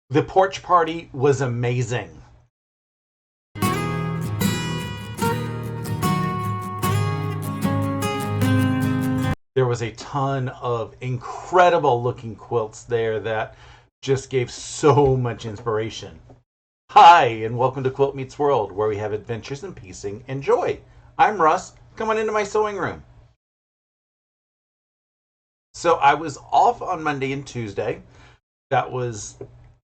The porch party was amazing. There was a ton of incredible looking quilts there that just gave so much inspiration. Hi, and welcome to Quilt Meets World, where we have adventures in piecing and joy. I'm Russ. Come on into my sewing room. So I was off on Monday and Tuesday. That was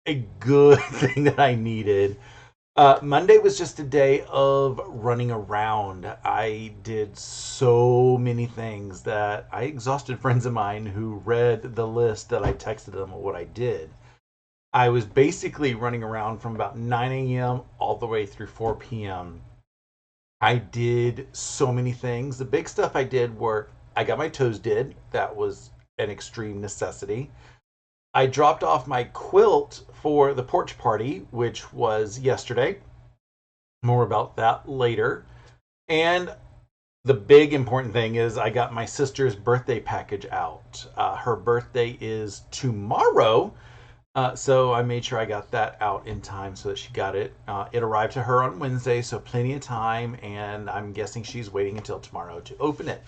a good thing that I needed. Monday was just a day of running around. I did so many things that I exhausted friends of mine who read the list that I texted them of what I did. I was basically running around from about 9 a.m. all the way through 4 p.m. I did so many things. The big stuff I did were I got my toes did. That was an extreme necessity. I dropped off my quilt for the porch party, which was yesterday. More about that later. And the big important thing is I got my sister's birthday package out. Her birthday is tomorrow. So I made sure I got that out in time so that she got it. It arrived to her on Wednesday, so plenty of time, and I'm guessing she's waiting until tomorrow to open it.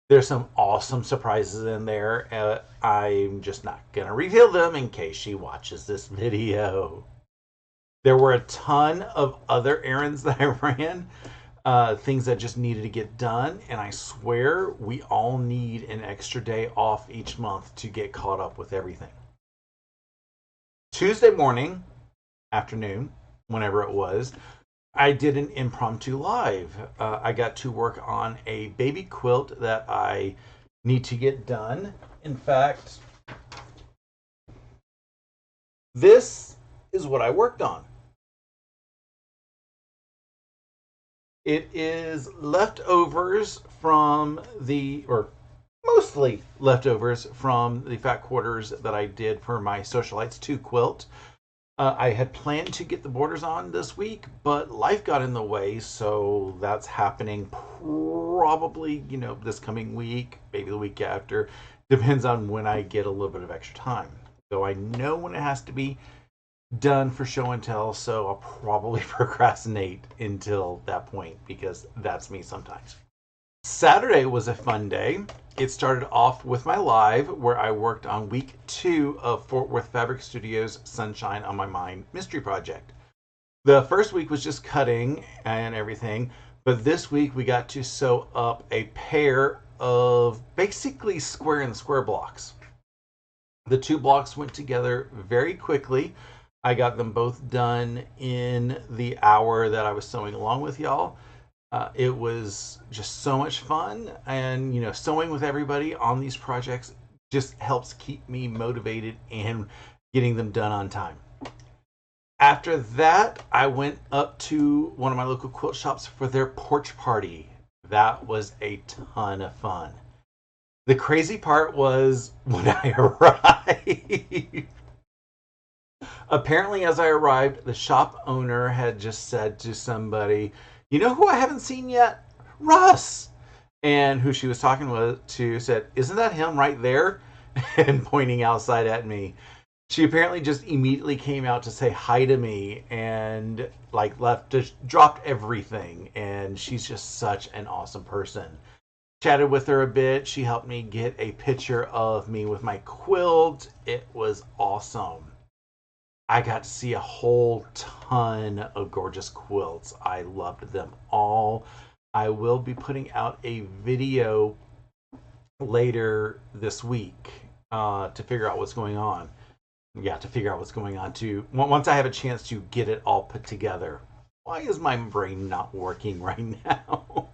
There's some awesome surprises in there. I'm just not going to reveal them in case she watches this video. There were a ton of other errands that I ran, things that just needed to get done, and I swear we all need an extra day off each month to get caught up with everything. Tuesday morning, afternoon, whenever it was, I did an impromptu live. I got to work on a baby quilt that I need to get done. In fact, this is what I worked on. It is leftovers from or mostly leftovers from the fat quarters that I did for my Socialites 2 quilt. I had planned to get the borders on this week, but life got in the way, so that's happening probably, this coming week, maybe the week after. Depends on when I get a little bit of extra time. So I know when it has to be done for show and tell, so I'll probably procrastinate until that point because that's me sometimes. Saturday was a fun day. It started off with my live where I worked on week 2 of Fort Worth Fabric Studios Sunshine on My Mind mystery project. The first week was just cutting and everything, but this week we got to sew up a pair of basically square and square blocks. The two blocks went together very quickly. I got them both done in the hour that I was sewing along with y'all. It was just so much fun, and sewing with everybody on these projects just helps keep me motivated and getting them done on time. After that, I went up to one of my local quilt shops for their porch party. That was a ton of fun. The crazy part was when I arrived. Apparently, as I arrived, the shop owner had just said to somebody, "You know who I haven't seen yet? Russ." And who she was talking to said, "Isn't that him right there?" And pointing outside at me. She apparently just immediately came out to say hi to me and just dropped everything. And she's just such an awesome person. Chatted with her a bit. She helped me get a picture of me with my quilt. It was awesome. I got to see a whole ton of gorgeous quilts. I loved them all. I will be putting out a video later this week to figure out what's going on. Yeah, to figure out what's going on too. Once I have a chance to get it all put together. Why is my brain not working right now?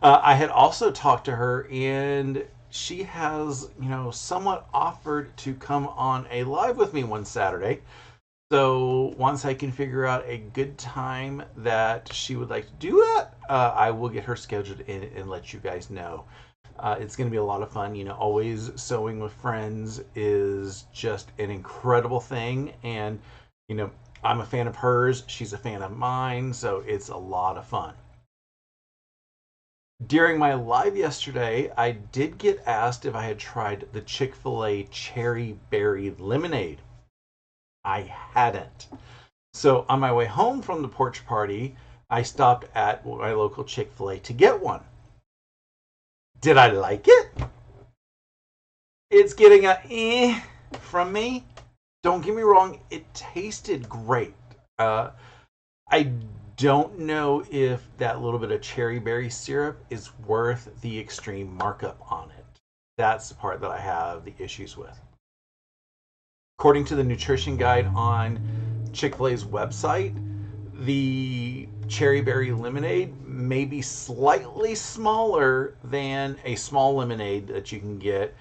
I had also talked to her, and she has, somewhat offered to come on a live with me one Saturday. So once I can figure out a good time that she would like to do that, I will get her scheduled in and let you guys know. It's going to be a lot of fun. Always sewing with friends is just an incredible thing. And, I'm a fan of hers. She's a fan of mine. So it's a lot of fun. During my live yesterday, I did get asked if I had tried the Chick-fil-A Cherry Berry Lemonade. I hadn't. So on my way home from the porch party, I stopped at my local Chick-fil-A to get one. Did I like it? It's getting a from me. Don't get me wrong, it tasted great. I don't know if that little bit of cherry berry syrup is worth the extreme markup on it. That's the part that I have the issues with. According to the nutrition guide on Chick-fil-A's website, the cherry berry lemonade may be slightly smaller than a small lemonade that you can get,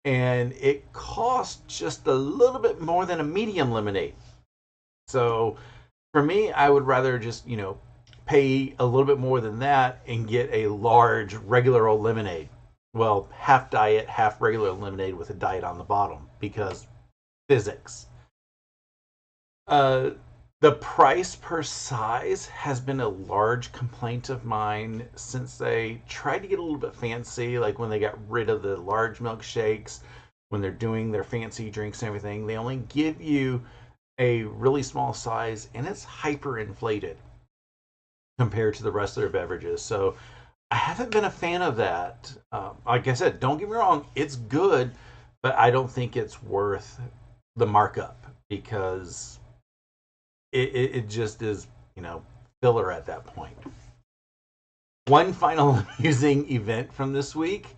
and it costs just a little bit more than a medium lemonade. So for me, I would rather just, pay a little bit more than that and get a large regular old lemonade. Well, half diet, half regular lemonade with a diet on the bottom, because physics. The price per size has been a large complaint of mine since they tried to get a little bit fancy, like when they got rid of the large milkshakes, when they're doing their fancy drinks and everything. They only give you a really small size, and it's hyper inflated compared to the rest of their beverages. So I haven't been a fan of that. Like I said, don't get me wrong, it's good, but I don't think it's worth the markup, because it just is, filler at that point. One final amusing event from this week.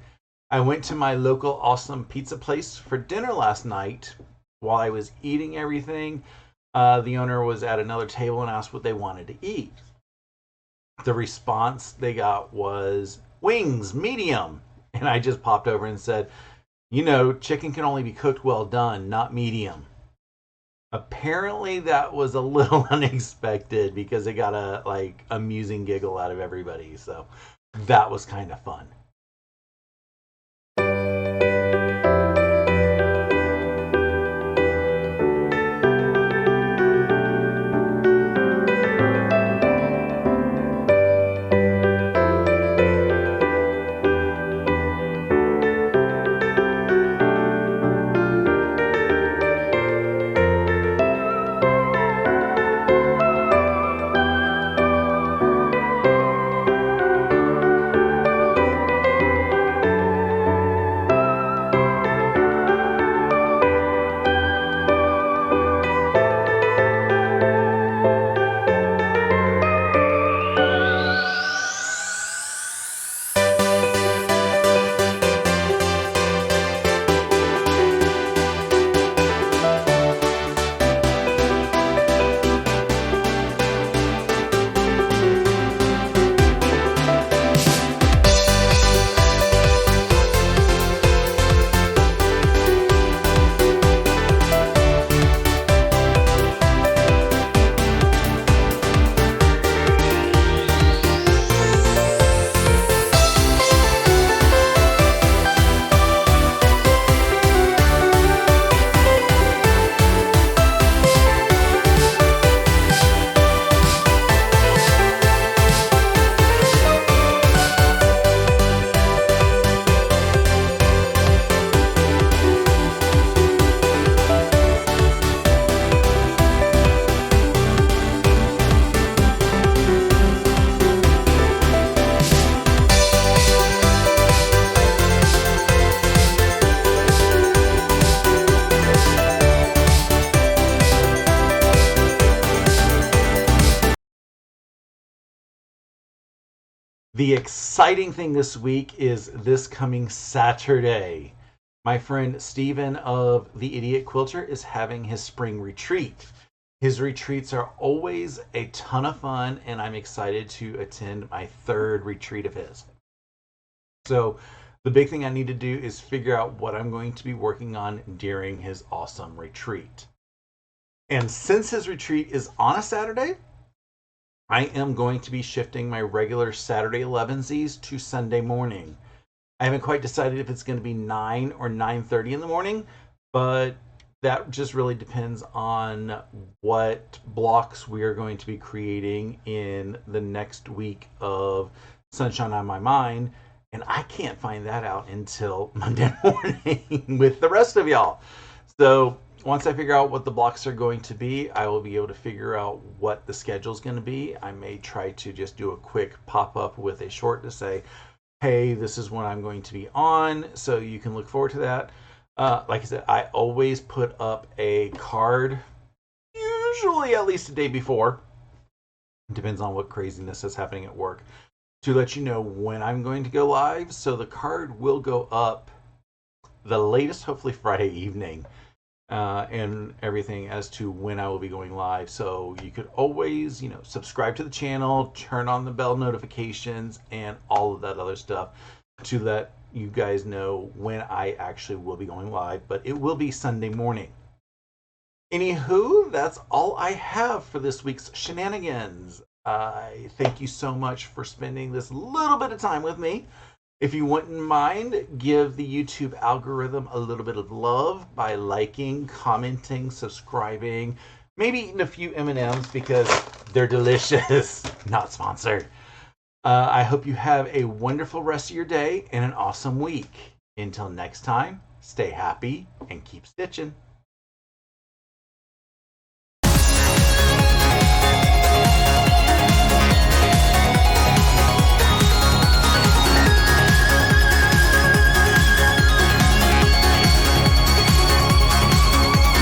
I went to my local awesome pizza place for dinner last night. While I was eating everything, the owner was at another table and asked what they wanted to eat. The response they got was wings, medium. And I just popped over and said, chicken can only be cooked well done, not medium. Apparently that was a little unexpected, because it got a amusing giggle out of everybody. So that was kind of fun. The exciting thing this week is this coming Saturday. My friend Steven of The Idiot Quilter is having his spring retreat. His retreats are always a ton of fun, and I'm excited to attend my third retreat of his. So the big thing I need to do is figure out what I'm going to be working on during his awesome retreat. And since his retreat is on a Saturday, I am going to be shifting my regular Saturday 11sies to Sunday morning. I haven't quite decided if it's going to be 9 or 9:30 in the morning, but that just really depends on what blocks we are going to be creating in the next week of Sunshine on My Mind, and I can't find that out until Monday morning with the rest of y'all. So Once I figure out what the blocks are going to be, I will be able to figure out what the schedule is going to be. I may try to just do a quick pop-up with a short to say, hey, this is when I'm going to be on, so you can look forward to that. Like I said, I always put up a card, usually at least a day before. It depends on what craziness is happening at work, to let you know when I'm going to go live. So the card will go up the latest, hopefully Friday evening, and everything as to when I will be going live. So you could always, subscribe to the channel, turn on the bell notifications, and all of that other stuff to let you guys know when I actually will be going live. But it will be Sunday morning. Anywho, that's all I have for this week's shenanigans. I thank you so much for spending this little bit of time with me. If you wouldn't mind, give the YouTube algorithm a little bit of love by liking, commenting, subscribing, maybe eating a few M&Ms because they're delicious. Not sponsored. I hope you have a wonderful rest of your day and an awesome week. Until next time, stay happy and keep stitching.